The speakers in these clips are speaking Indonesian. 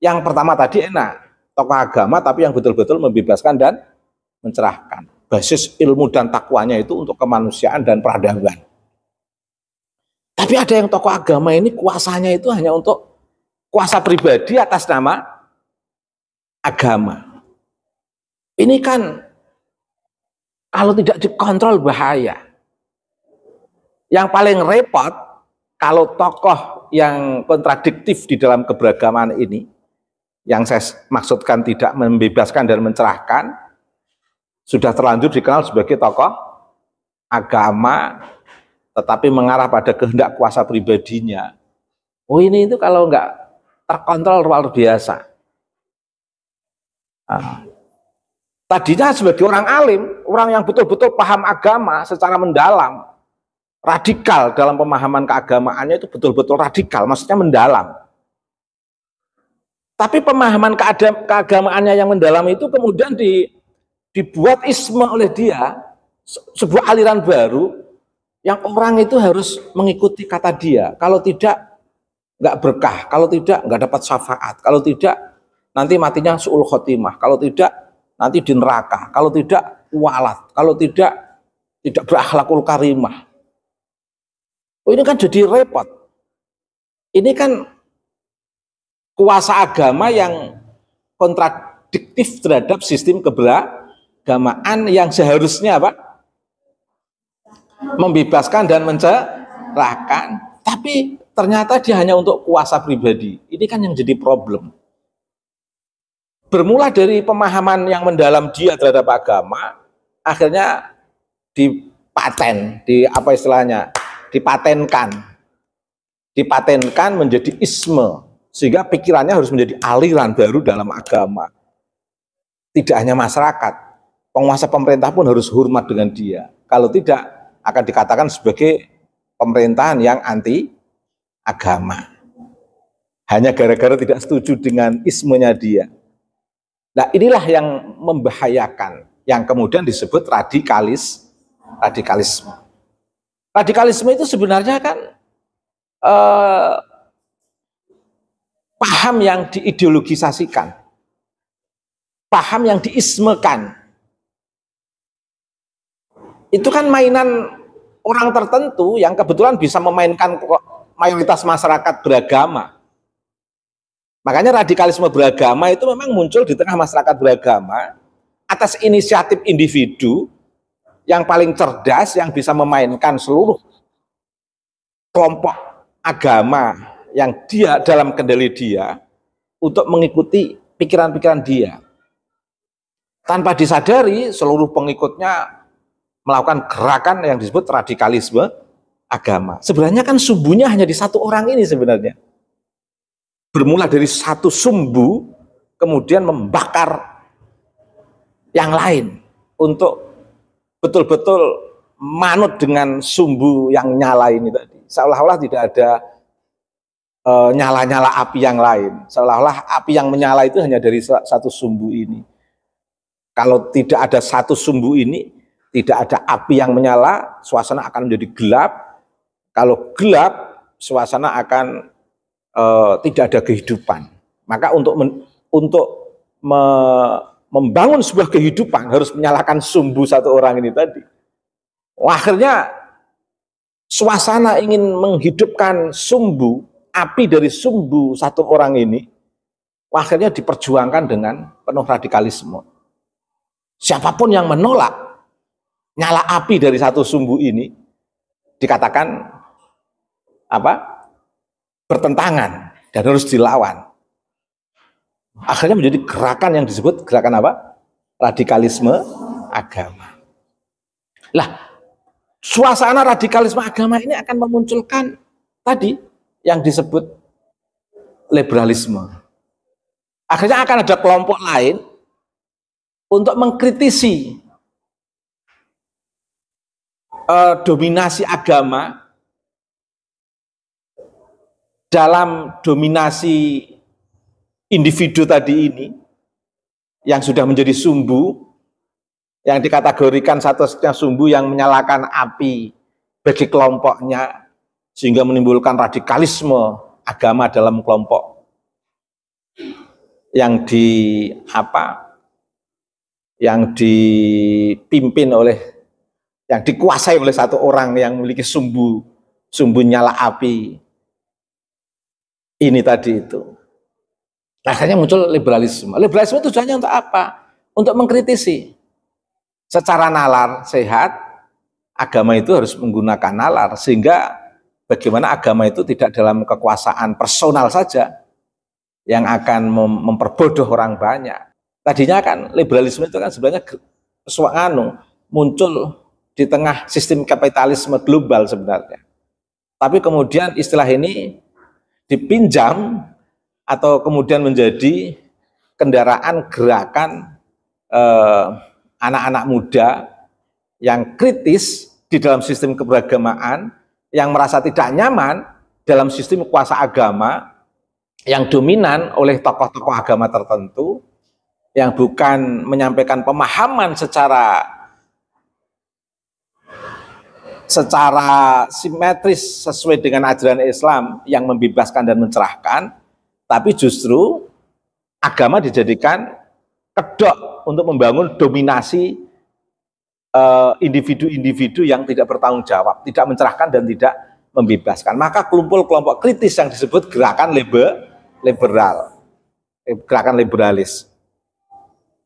Yang pertama tadi enak, tokoh agama tapi yang betul-betul membebaskan dan mencerahkan. Basis ilmu dan takwanya itu untuk kemanusiaan dan peradaban. Tapi ada yang tokoh agama ini kuasanya itu hanya untuk kuasa pribadi atas nama agama. Ini kan kalau tidak dikontrol bahaya. Yang paling repot kalau tokoh yang kontradiktif di dalam keberagaman ini, yang saya maksudkan tidak membebaskan dan mencerahkan, sudah terlanjur dikenal sebagai tokoh agama, tetapi mengarah pada kehendak kuasa pribadinya. Oh ini itu kalau nggak terkontrol luar biasa. Tadinya sebagai orang alim, orang yang betul-betul paham agama secara mendalam, radikal dalam pemahaman keagamaannya itu betul-betul radikal, maksudnya mendalam. Tapi pemahaman keagamaannya yang mendalam itu kemudian dibuat isme oleh dia, sebuah aliran baru yang orang itu harus mengikuti kata dia. Kalau tidak nggak berkah, kalau tidak nggak dapat syafaat, kalau tidak nanti matinya su'ul khotimah, kalau tidak nanti di neraka, kalau tidak walat, kalau tidak berakhlakul karimah. Oh ini kan jadi repot. Ini kan kuasa agama yang kontradiktif terhadap sistem keberagamaan yang seharusnya apa? Membebaskan dan mencerahkan, tapi ternyata dia hanya untuk kuasa pribadi. Ini kan yang jadi problem. Bermula dari pemahaman yang mendalam dia terhadap agama, akhirnya dipatenkan menjadi isme, sehingga pikirannya harus menjadi aliran baru dalam agama. Tidak hanya masyarakat, penguasa pemerintah pun harus hormat dengan dia. Kalau tidak, akan dikatakan sebagai pemerintahan yang anti agama. Hanya gara-gara tidak setuju dengan ismenya dia. Nah inilah yang membahayakan, yang kemudian disebut radikalisme. Radikalisme itu sebenarnya kan paham yang diideologisasikan, paham yang diismekan. Itu kan mainan orang tertentu yang kebetulan bisa memainkan mayoritas masyarakat beragama. Makanya radikalisme beragama itu memang muncul di tengah masyarakat beragama atas inisiatif individu yang paling cerdas, yang bisa memainkan seluruh kelompok agama yang dia dalam kendali dia untuk mengikuti pikiran-pikiran dia. Tanpa disadari seluruh pengikutnya melakukan gerakan yang disebut radikalisme agama. Sebenarnya kan sumbunya hanya di satu orang ini sebenarnya. Bermula dari satu sumbu, kemudian membakar yang lain untuk betul-betul manut dengan sumbu yang nyala ini tadi. Seolah-olah tidak ada nyala-nyala api yang lain. Seolah-olah api yang menyala itu hanya dari satu sumbu ini. Kalau tidak ada satu sumbu ini, tidak ada api yang menyala, suasana akan menjadi gelap. Kalau gelap, suasana akan tidak ada kehidupan. Maka untuk membangun sebuah kehidupan harus menyalakan sumbu satu orang ini tadi. Akhirnya suasana ingin menghidupkan sumbu, api dari sumbu satu orang ini, akhirnya diperjuangkan dengan penuh radikalisme. Siapapun yang menolak nyala api dari satu sumbu ini dikatakan apa? Bertentangan dan harus dilawan. Akhirnya menjadi gerakan yang disebut gerakan apa? Radikalisme agama. Lah, suasana radikalisme agama ini akan memunculkan tadi yang disebut liberalisme. Akhirnya akan ada kelompok lain untuk mengkritisi dominasi agama dalam dominasi individu tadi ini yang sudah menjadi sumbu, yang dikategorikan satu-satunya sumbu yang menyalakan api bagi kelompoknya sehingga menimbulkan radikalisme agama dalam kelompok. yang di apa, yang dipimpin oleh, yang dikuasai oleh satu orang yang memiliki sumbu nyala api ini tadi itu. Akhirnya muncul liberalisme. Liberalisme tujuannya untuk apa? Untuk mengkritisi. Secara nalar sehat, agama itu harus menggunakan nalar, sehingga bagaimana agama itu tidak dalam kekuasaan personal saja yang akan memperbodoh orang banyak. Tadinya kan liberalisme itu kan sebenarnya muncul di tengah sistem kapitalisme global sebenarnya. Tapi kemudian istilah ini dipinjam atau kemudian menjadi kendaraan gerakan anak-anak muda yang kritis di dalam sistem keberagamaan, yang merasa tidak nyaman dalam sistem kuasa agama yang dominan oleh tokoh-tokoh agama tertentu, yang bukan menyampaikan pemahaman secara simetris sesuai dengan ajaran Islam yang membebaskan dan mencerahkan, tapi justru agama dijadikan kedok untuk membangun dominasi individu-individu yang tidak bertanggung jawab, tidak mencerahkan dan tidak membebaskan. Maka kelompok kritis yang disebut gerakan liberal, gerakan liberalis.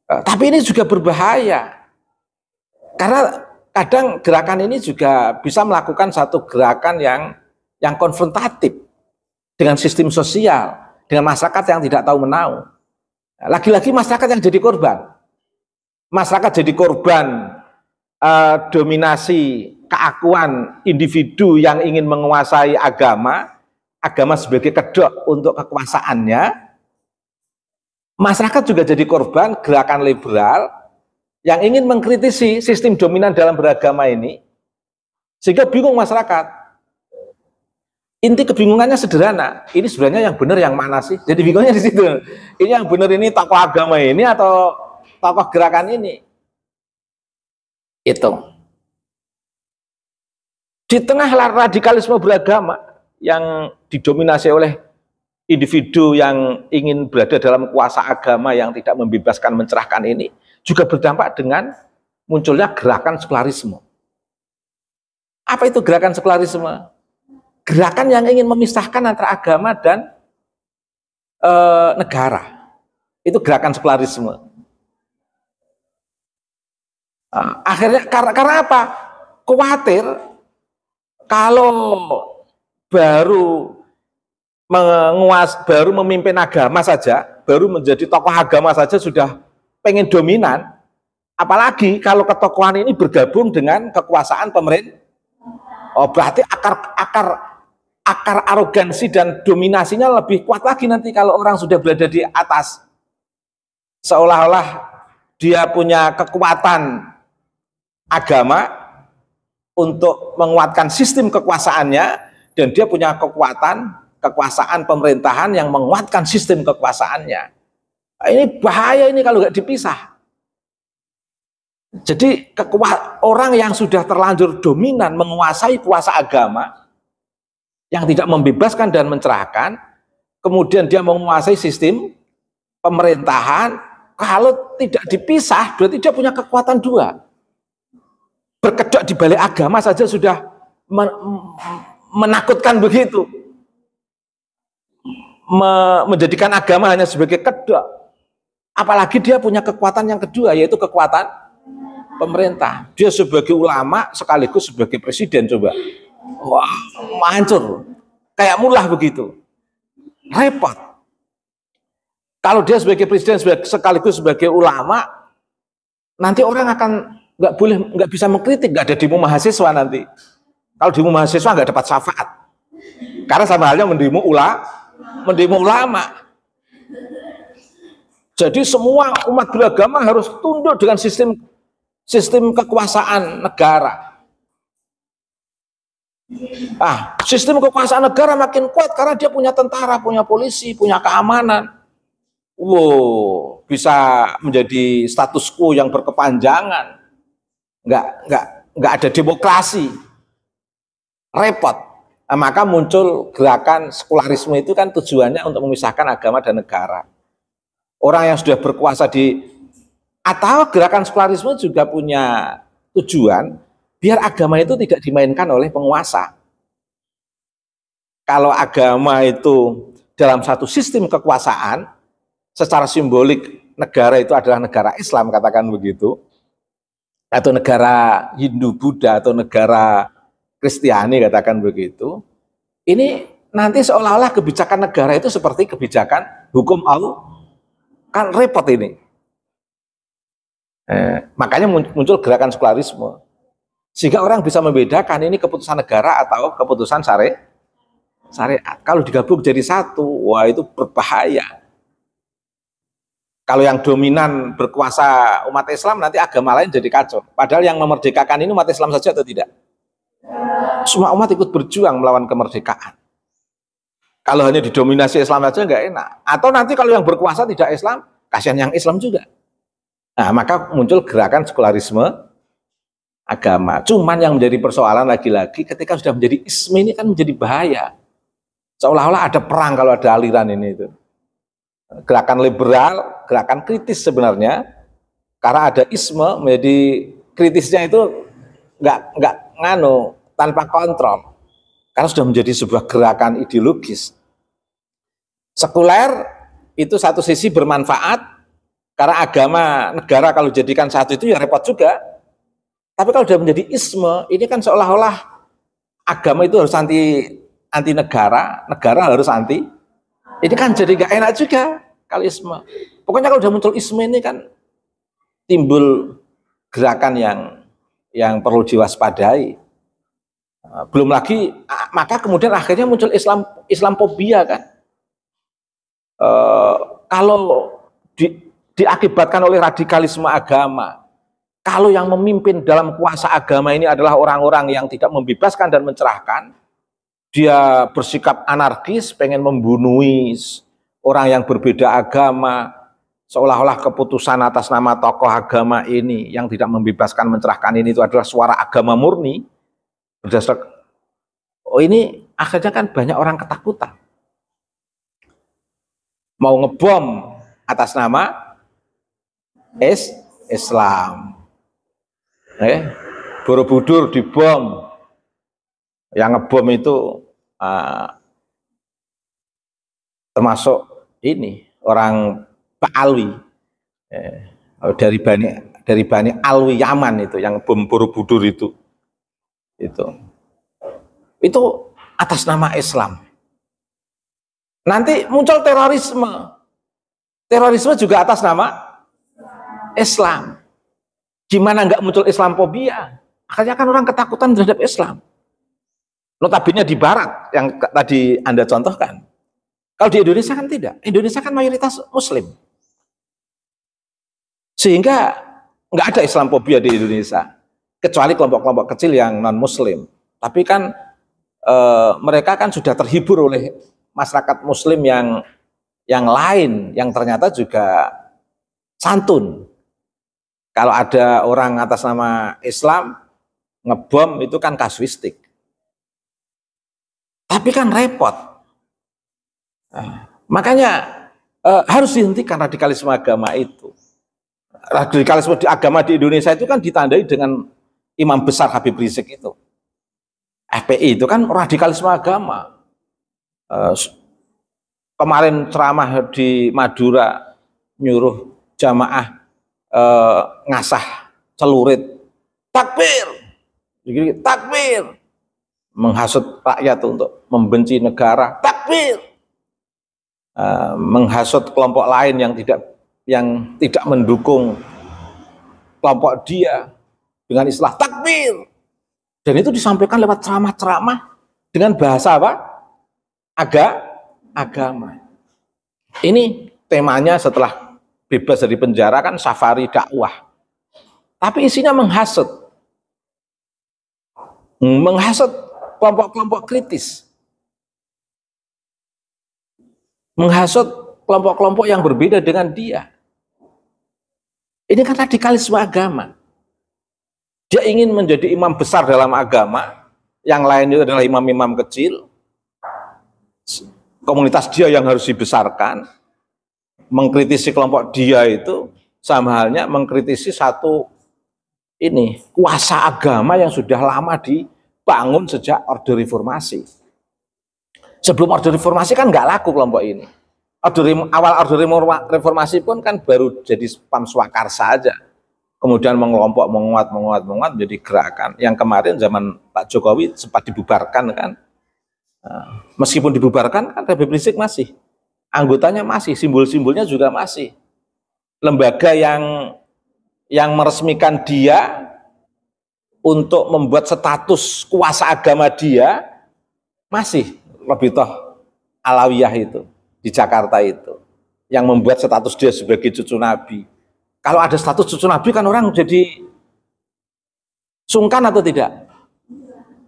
Tapi ini juga berbahaya, karena kadang gerakan ini juga bisa melakukan satu gerakan yang konfrontatif dengan sistem sosial, dengan masyarakat yang tidak tahu menahu. Lagi-lagi masyarakat yang jadi korban. Masyarakat jadi korban dominasi keakuan individu yang ingin menguasai agama sebagai kedok untuk kekuasaannya. Masyarakat juga jadi korban gerakan liberal yang ingin mengkritisi sistem dominan dalam beragama ini, sehingga bingung masyarakat. Inti kebingungannya sederhana, ini sebenarnya yang benar yang mana sih? Jadi bingungnya di situ. Ini yang benar ini tokoh agama ini atau tokoh gerakan ini? Itu. Di tengah radikalisme beragama yang didominasi oleh individu yang ingin berada dalam kuasa agama yang tidak membebaskan, mencerahkan ini, juga berdampak dengan munculnya gerakan sekularisme. Apa itu gerakan sekularisme? Gerakan yang ingin memisahkan antara agama dan negara. Itu gerakan sekularisme. Akhirnya karena apa? Khawatir kalau baru memimpin agama saja, baru menjadi tokoh agama saja sudah pengen dominan, apalagi kalau ketokohan ini bergabung dengan kekuasaan pemerintah. Oh, berarti akar arogansi dan dominasinya lebih kuat lagi nanti kalau orang sudah berada di atas. Seolah-olah dia punya kekuatan agama untuk menguatkan sistem kekuasaannya, dan dia punya kekuasaan pemerintahan yang menguatkan sistem kekuasaannya. Nah, ini bahaya ini kalau nggak dipisah. Jadi orang yang sudah terlanjur dominan menguasai kuasa agama yang tidak membebaskan dan mencerahkan, kemudian dia menguasai sistem pemerintahan, kalau tidak dipisah berarti dia punya kekuatan dua. Berkedok di balik agama saja sudah menakutkan begitu. Menjadikan agama hanya sebagai kedok. Apalagi dia punya kekuatan yang kedua, yaitu kekuatan pemerintah. Dia sebagai ulama sekaligus sebagai presiden, coba. Wah, hancur. Kayak mullah begitu. Repot. Kalau dia sebagai presiden sekaligus sebagai ulama, nanti orang akan nggak bisa mengkritik, nggak ada demo mahasiswa nanti. Kalau demo mahasiswa nggak dapat syafaat. Karena sama halnya mendemo ulama. Jadi semua umat beragama harus tunduk dengan sistem kekuasaan negara. Sistem kekuasaan negara makin kuat karena dia punya tentara, punya polisi, punya keamanan. Wow, bisa menjadi status quo yang berkepanjangan. Nggak ada demokrasi. Repot. Nah, maka muncul gerakan sekularisme itu kan tujuannya untuk memisahkan agama dan negara. orang yang sudah berkuasa atau gerakan sekularisme juga punya tujuan biar agama itu tidak dimainkan oleh penguasa. Kalau agama itu dalam satu sistem kekuasaan, secara simbolik negara itu adalah negara Islam, katakan begitu, atau negara Hindu Buddha atau negara Kristiani, katakan begitu, ini nanti seolah-olah kebijakan negara itu seperti kebijakan hukum Allah, kan repot ini. Makanya muncul gerakan sekularisme, sehingga orang bisa membedakan ini keputusan negara atau keputusan syariat. Kalau digabung jadi satu, wah itu berbahaya. Kalau yang dominan berkuasa umat Islam, nanti agama lain jadi kacau. Padahal yang memerdekakan ini umat Islam saja atau tidak? Semua umat ikut berjuang melawan kemerdekaan. Kalau hanya didominasi Islam saja nggak enak. Atau nanti kalau yang berkuasa tidak Islam, kasihan yang Islam juga. Nah, maka muncul gerakan sekularisme agama. Cuman yang menjadi persoalan lagi-lagi ketika sudah menjadi isme ini kan menjadi bahaya. Seolah-olah ada perang kalau ada aliran ini itu. Gerakan liberal, gerakan kritis sebenarnya, karena ada isme, menjadi kritisnya itu nggak tanpa kontrol, karena sudah menjadi sebuah gerakan ideologis. Sekuler itu satu sisi bermanfaat, karena agama negara kalau jadikan satu itu ya repot juga. Tapi kalau sudah menjadi isme, ini kan seolah-olah agama itu harus anti negara, negara harus anti. Ini kan jadi gak enak juga kalau isme. Pokoknya kalau udah muncul isme ini kan timbul gerakan yang perlu diwaspadai. Belum lagi, maka kemudian akhirnya muncul Islamophobia kan. Kalau diakibatkan oleh radikalisme agama, kalau yang memimpin dalam kuasa agama ini adalah orang-orang yang tidak membebaskan dan mencerahkan, dia bersikap anarkis, pengen membunuhi orang yang berbeda agama, seolah-olah keputusan atas nama tokoh agama ini yang tidak membebaskan, mencerahkan ini itu adalah suara agama murni. Berdasarkan, ini akhirnya kan banyak orang ketakutan. Mau ngebom atas nama Islam. Borobudur dibom. Yang ngebom itu termasuk ini orang Pak Alwi dari Bani Alwi Yaman itu yang bom Borobudur itu atas nama Islam. Nanti muncul terorisme juga atas nama Islam. Gimana nggak muncul Islamophobia? Akhirnya kan orang ketakutan terhadap Islam. Notabene di Barat yang tadi Anda contohkan. Kalau di Indonesia kan tidak. Indonesia kan mayoritas Muslim. Sehingga nggak ada Islamophobia di Indonesia. Kecuali kelompok-kelompok kecil yang non-Muslim. Tapi kan mereka kan sudah terhibur oleh masyarakat Muslim yang lain, yang ternyata juga santun. Kalau ada orang atas nama Islam, ngebom itu kan kasuistik. Tapi kan repot. Makanya harus dihentikan radikalisme agama itu. Radikalisme agama di Indonesia itu kan ditandai dengan imam besar Habib Rizik itu. FPI itu kan radikalisme agama. Kemarin ceramah di Madura nyuruh jamaah ngasah celurit, takbir, takbir, menghasut rakyat untuk membenci negara, takbir, menghasut kelompok lain yang tidak mendukung kelompok dia dengan istilah takbir. Dan itu disampaikan lewat ceramah-ceramah dengan bahasa apa? Agama. Ini temanya setelah bebas dari penjara kan safari dakwah. Tapi isinya menghasut kelompok-kelompok kritis. Menghasut kelompok-kelompok yang berbeda dengan dia. Ini kan radikalisme agama. Dia ingin menjadi imam besar dalam agama, yang lain itu adalah imam-imam kecil. Komunitas dia yang harus dibesarkan. mengkritisi kelompok dia itu sama halnya mengkritisi satu kuasa agama yang sudah lama dibangun sejak Orde Reformasi. Sebelum Orde Reformasi kan nggak laku kelompok ini. Awal Orde Reformasi pun kan baru jadi spam swakarsa saja. Kemudian mengelompok, menguat menjadi gerakan. Yang kemarin zaman Pak Jokowi sempat dibubarkan kan. Meskipun dibubarkan kan Habib Rizik masih. Anggotanya masih, simbol-simbolnya juga masih. Lembaga yang meresmikan dia untuk membuat status kuasa agama dia masih Rabithah Alawiyah itu di Jakarta itu yang membuat status dia sebagai cucu Nabi. Kalau ada status cucu Nabi kan orang jadi sungkan atau tidak?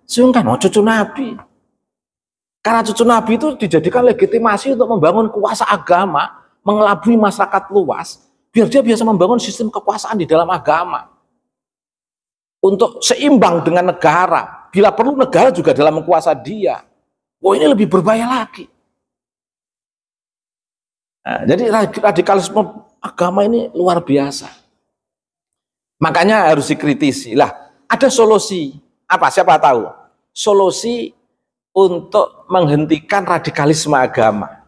Sungkan, cucu Nabi. Karena cucu Nabi itu dijadikan legitimasi untuk membangun kuasa agama, mengelabui masyarakat luas, biar dia biasa membangun sistem kekuasaan di dalam agama untuk seimbang dengan negara. Bila perlu negara juga dalam mengkuasa dia. Wah, ini lebih berbahaya lagi. Nah, jadi radikalisme agama ini luar biasa. Makanya harus dikritisi. Lah, ada solusi. Apa? Siapa tahu? Solusi untuk menghentikan radikalisme agama.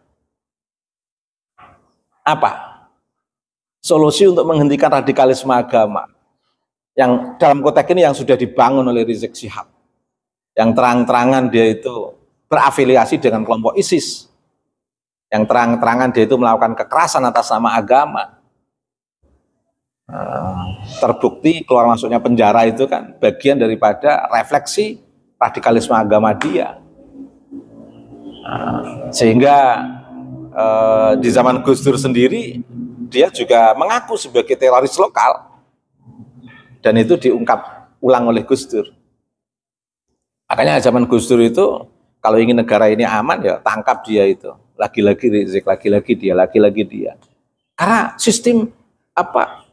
Apa? Solusi untuk menghentikan radikalisme agama yang dalam konteks ini yang sudah dibangun oleh Rizik Syihab, yang terang-terangan dia itu berafiliasi dengan kelompok ISIS, yang terang-terangan dia itu melakukan kekerasan atas nama agama. Terbukti keluar masuknya penjara itu kan bagian daripada refleksi radikalisme agama dia. Sehingga di zaman Gus Dur sendiri dia juga mengaku sebagai teroris lokal dan itu diungkap ulang oleh Gus Dur. Makanya zaman Gus Dur itu kalau ingin negara ini aman ya tangkap dia itu, lagi-lagi Rizik, lagi-lagi dia. Karena sistem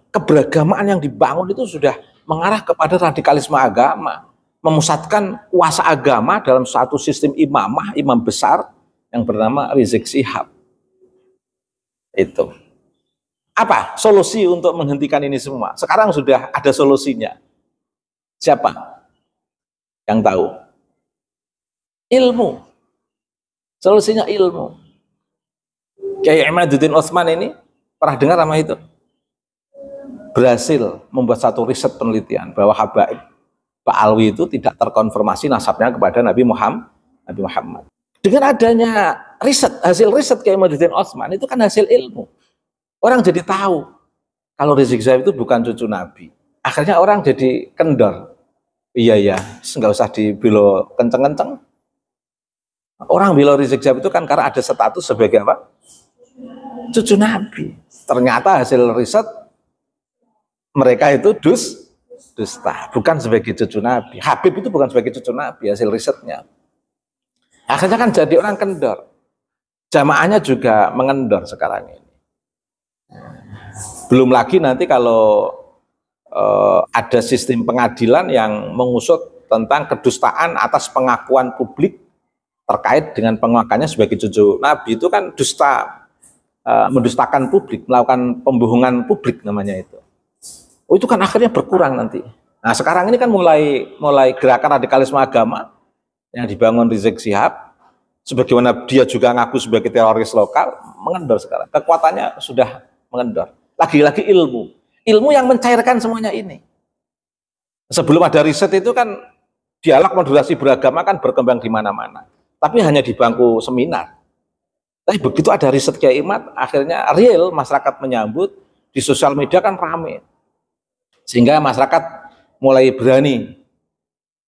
keberagamaan yang dibangun itu sudah mengarah kepada radikalisme agama, memusatkan kuasa agama dalam satu sistem imamah, imam besar yang bernama Rizik Syihab. Itu. Apa solusi untuk menghentikan ini semua? Sekarang sudah ada solusinya. Siapa yang tahu? Ilmu. Solusinya ilmu. Kiai Imaduddin Utsman ini pernah dengar nama itu? Berhasil membuat satu riset penelitian bahwa Habaib Pak Alwi itu tidak terkonfirmasi nasabnya kepada Nabi Muhammad. Dengan adanya hasil riset Kiai Imaduddin Utsman itu kan hasil ilmu. Orang jadi tahu kalau Rizik Syihab itu bukan cucu Nabi. Akhirnya orang jadi kendor. Iya, nggak usah dibelo kenceng-kenceng. Orang bela Rizik Syihab itu kan karena ada status sebagai apa? Cucu Nabi. Ternyata hasil riset mereka itu dusta, bukan sebagai cucu Nabi. Habib itu bukan sebagai cucu Nabi, hasil risetnya. Akhirnya kan jadi orang kendor. Jamaahnya juga mengendor sekarang ini. Belum lagi nanti kalau ada sistem pengadilan yang mengusut tentang kedustaan atas pengakuan publik terkait dengan pengakuannya sebagai cucu Nabi, itu kan dusta, mendustakan publik, melakukan pembohongan publik namanya itu. Itu kan akhirnya berkurang nanti. Nah sekarang ini kan mulai gerakan radikalisme agama yang dibangun Rizik Syihab, sebagaimana dia juga ngaku sebagai teroris lokal, mengendor sekarang. Kekuatannya sudah mengendor. Lagi-lagi ilmu yang mencairkan semuanya ini. Sebelum ada riset itu kan dialog moderasi beragama kan berkembang di mana-mana, tapi hanya di bangku seminar. Tapi begitu ada riset Kiai Imad, akhirnya real masyarakat menyambut, di sosial media kan rame, sehingga masyarakat mulai berani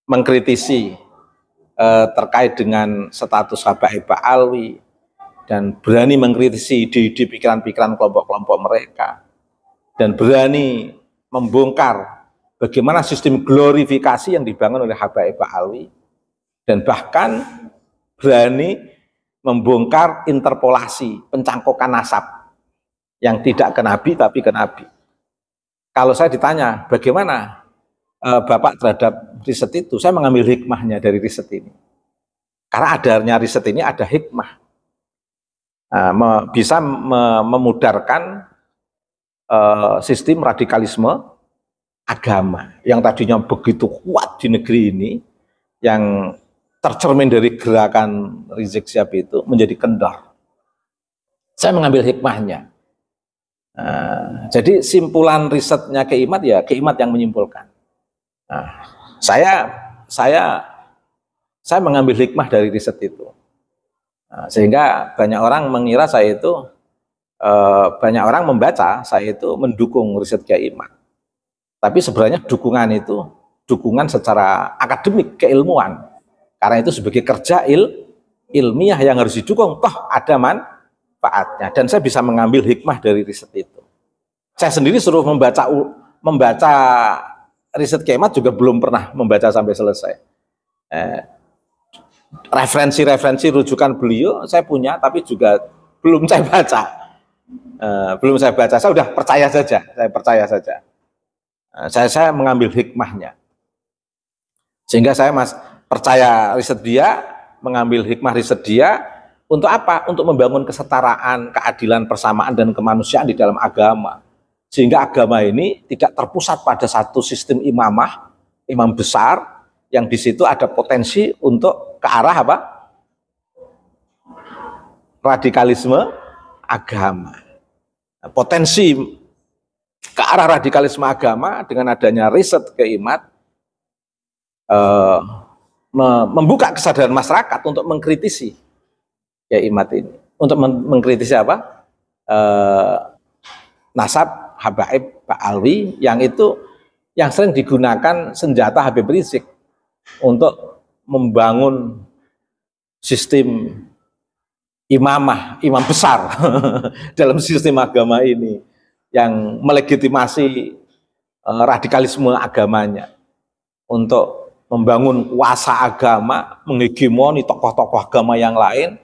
mengkritisi terkait dengan status Habaib Pak Alwi, dan berani mengkritisi ide-ide pikiran-pikiran kelompok-kelompok mereka, dan berani membongkar bagaimana sistem glorifikasi yang dibangun oleh Habaib Pak Alwi, dan bahkan berani membongkar interpolasi, pencangkokan nasab yang tidak ke Nabi tapi ke Nabi. Kalau saya ditanya bagaimana Bapak terhadap riset itu, saya mengambil hikmahnya dari riset ini. Karena adanya riset ini ada hikmah. bisa memudarkan sistem radikalisme agama yang tadinya begitu kuat di negeri ini, yang tercermin dari gerakan Rizik Syihab itu menjadi kendor. Saya mengambil hikmahnya. Jadi simpulan risetnya Kiai Imad ya Kiai Imad yang menyimpulkan. Saya mengambil hikmah dari riset itu. Sehingga banyak orang mengira saya itu, banyak orang membaca saya itu mendukung riset Kiai Imad. Tapi sebenarnya dukungan itu dukungan secara akademik, keilmuan. Karena itu sebagai kerja ilmiah yang harus didukung, toh ada manfaatnya. Dan saya bisa mengambil hikmah dari riset itu. Saya sendiri suruh membaca riset Kiai Imad juga belum pernah membaca sampai selesai. Referensi-referensi rujukan beliau saya punya, tapi juga belum saya baca. Saya udah percaya saja, saya mengambil hikmahnya. Sehingga saya percaya riset dia, mengambil hikmah riset dia, untuk apa? Untuk membangun kesetaraan, keadilan, persamaan, dan kemanusiaan di dalam agama. Sehingga agama ini tidak terpusat pada satu sistem imamah, imam besar, yang di situ ada potensi untuk ke arah apa? Radikalisme agama. Potensi ke arah radikalisme agama dengan adanya riset Kiai Imad membuka kesadaran masyarakat untuk mengkritisi Kiai Imad ini, untuk mengkritisi apa? Nasab Habaib Ba'alwi yang sering digunakan senjata Habib Rizik untuk membangun sistem imamah, imam besar dalam sistem agama ini yang melegitimasi radikalisme agamanya untuk membangun kuasa agama, menghegemoni tokoh-tokoh agama yang lain,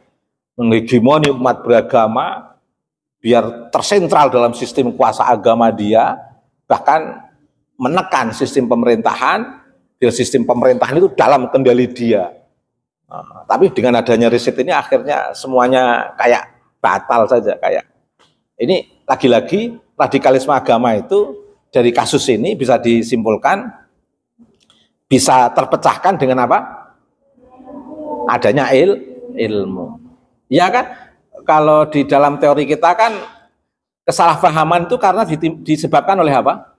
menghegemoni umat beragama biar tersentral dalam sistem kuasa agama dia, bahkan menekan sistem pemerintahan. Biar sistem pemerintahan itu dalam kendali dia. Tapi dengan adanya riset ini akhirnya semuanya kayak batal saja. Kayak ini lagi-lagi radikalisme agama itu dari kasus ini bisa disimpulkan, bisa terpecahkan dengan apa? Adanya ilmu. Ya kan? Kalau di dalam teori kita kan kesalahpahaman itu karena disebabkan oleh apa?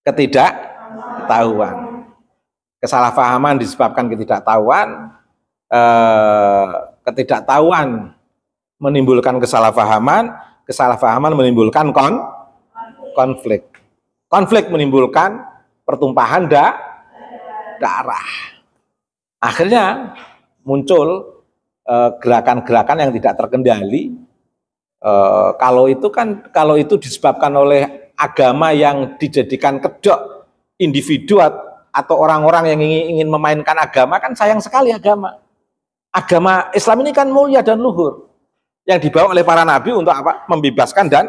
Ketidaktahuan. Kesalahpahaman disebabkan ketidaktahuan, ketidaktahuan menimbulkan kesalahpahaman, kesalahpahaman menimbulkan konflik, konflik menimbulkan pertumpahan darah. Akhirnya muncul gerakan-gerakan yang tidak terkendali. Kalau itu disebabkan oleh agama yang dijadikan kedok individu atau orang-orang yang ingin memainkan agama, kan sayang sekali agama. Agama Islam ini kan mulia dan luhur, yang dibawa oleh para nabi untuk apa? Membebaskan dan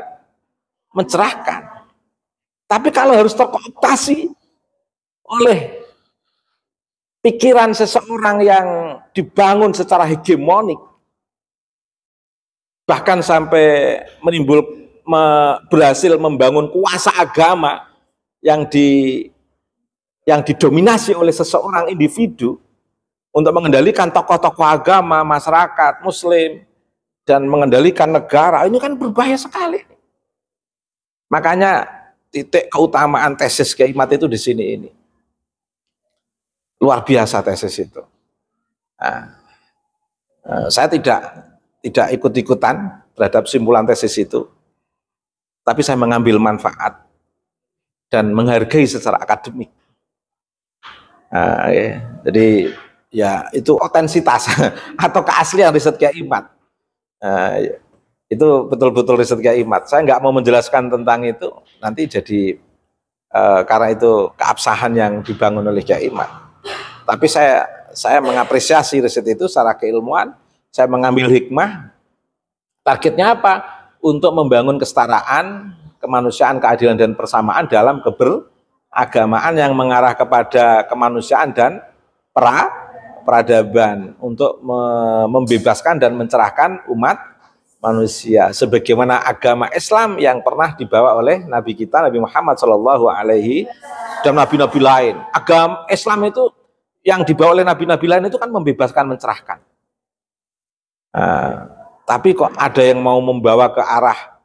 mencerahkan. Tapi kalau harus terkooptasi oleh pikiran seseorang yang dibangun secara hegemonik, bahkan sampai berhasil membangun kuasa agama yang didominasi oleh seseorang individu untuk mengendalikan tokoh-tokoh agama, masyarakat, muslim, dan mengendalikan negara, ini kan berbahaya sekali. Makanya titik keutamaan tesis Kiai Imad itu di sini ini. Luar biasa tesis itu. Saya tidak ikut-ikutan terhadap simpulan tesis itu, tapi saya mengambil manfaat dan menghargai secara akademik. Jadi ya itu otensitas atau keaslian riset Kiai Imad. Itu betul-betul riset Kiai Imad. Saya nggak mau menjelaskan tentang itu, nanti jadi karena itu keabsahan yang dibangun oleh Kiai Imad. Tapi saya mengapresiasi riset itu secara keilmuan. Saya mengambil hikmah. Targetnya apa? Untuk membangun kesetaraan, kemanusiaan, keadilan, dan persamaan dalam keberagamaan yang mengarah kepada kemanusiaan dan peradaban, untuk membebaskan dan mencerahkan umat manusia, sebagaimana agama Islam yang pernah dibawa oleh Nabi kita Nabi Muhammad Shallallahu Alaihi dan nabi-nabi lain. Agama Islam itu yang dibawa oleh nabi-nabi lain itu kan membebaskan, mencerahkan. Tapi kok ada yang mau membawa ke arah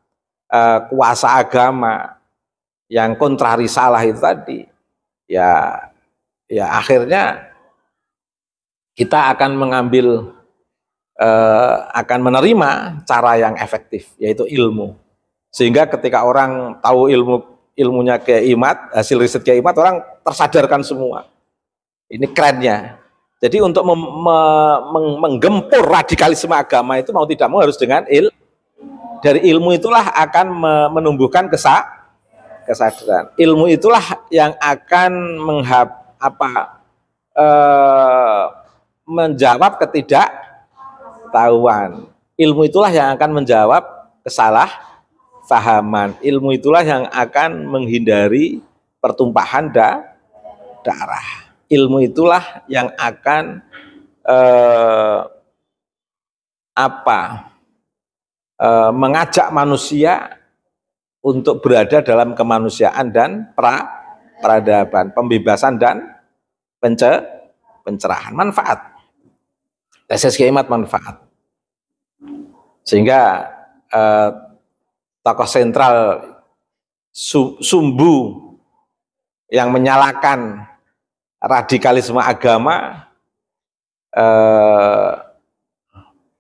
kuasa agama yang kontra risalah itu tadi, ya akhirnya kita akan mengambil akan menerima cara yang efektif, yaitu ilmu. Sehingga ketika orang tahu ilmunya Kiai Imad, hasil riset Kiai Imad, orang tersadarkan semua. Ini kerennya. Jadi untuk menggempur radikalisme agama itu mau tidak mau harus dengan dari ilmu itulah akan menumbuhkan kesadaran. Ilmu itulah yang akan menjawab ketidaktahuan. Ilmu itulah yang akan menjawab kesalahpahaman. Ilmu itulah yang akan menghindari pertumpahan darah. Ilmu itulah yang akan mengajak manusia untuk berada dalam kemanusiaan dan peradaban, pembebasan dan pencerahan, manfaat. Tesis Kiai Imad manfaat. Sehingga tokoh sentral sumbu yang menyalakan radikalisme agama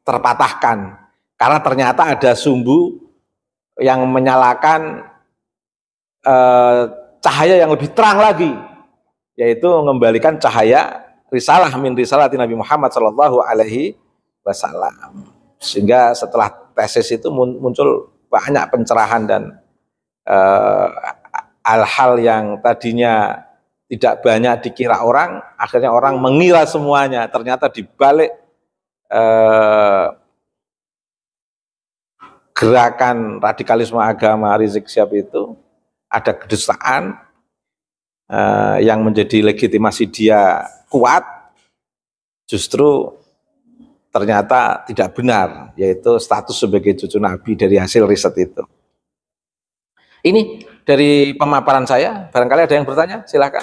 terpatahkan karena ternyata ada sumbu yang menyalakan cahaya yang lebih terang lagi, yaitu mengembalikan cahaya risalah min risalati Nabi Muhammad Shallallahu Alaihi Wasallam. Sehingga setelah tesis itu muncul banyak pencerahan dan hal-hal yang tadinya tidak banyak dikira orang, akhirnya orang mengira semuanya. Ternyata di balik gerakan radikalisme agama Rizik Syihab itu ada kedustaan yang menjadi legitimasi dia kuat, justru ternyata tidak benar, yaitu status sebagai cucu Nabi dari hasil riset itu. Ini dari pemaparan saya, barangkali ada yang bertanya, silakan.